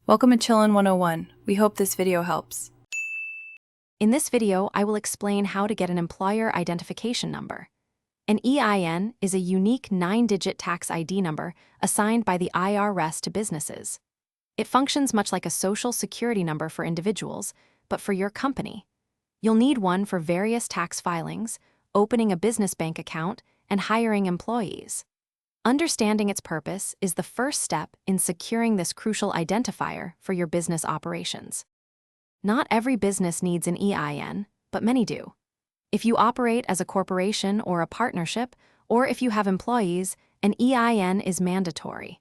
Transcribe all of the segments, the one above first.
Welcome to Chillin' 101. We hope this video helps. In this video, I will explain how to get an employer identification number. An EIN is a unique 9-digit tax ID number assigned by the IRS to businesses. It functions much like a social security number for individuals, but for your company. You'll need one for various tax filings, opening a business bank account, and hiring employees. Understanding its purpose is the first step in securing this crucial identifier for your business operations. Not every business needs an EIN, but many do. If you operate as a corporation or a partnership, or if you have employees, an EIN is mandatory.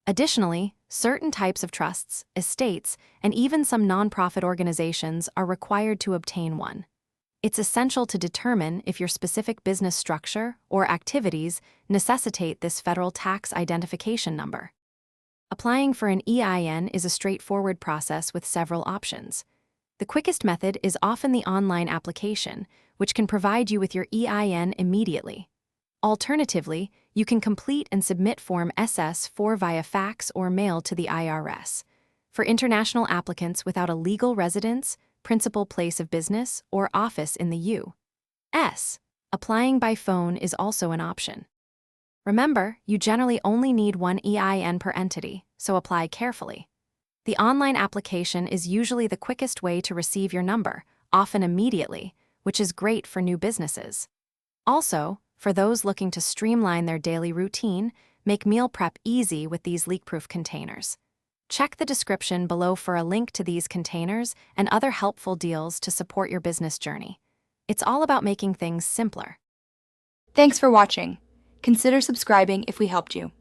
Additionally, certain types of trusts, estates, and even some nonprofit organizations are required to obtain one. It's essential to determine if your specific business structure or activities necessitate this federal tax identification number. Applying for an EIN is a straightforward process with several options. The quickest method is often the online application, which can provide you with your EIN immediately. Alternatively, you can complete and submit Form SS-4 via fax or mail to the IRS. For international applicants without a legal residence, principal place of business, or office in the U.S., applying by phone is also an option. Remember, you generally only need one EIN per entity, so apply carefully. The online application is usually the quickest way to receive your number, often immediately, which is great for new businesses. Also, for those looking to streamline their daily routine, make meal prep easy with these leak-proof containers. Check the description below for a link to these containers and other helpful deals to support your business journey. It's all about making things simpler. Thanks for watching. Consider subscribing if we helped you.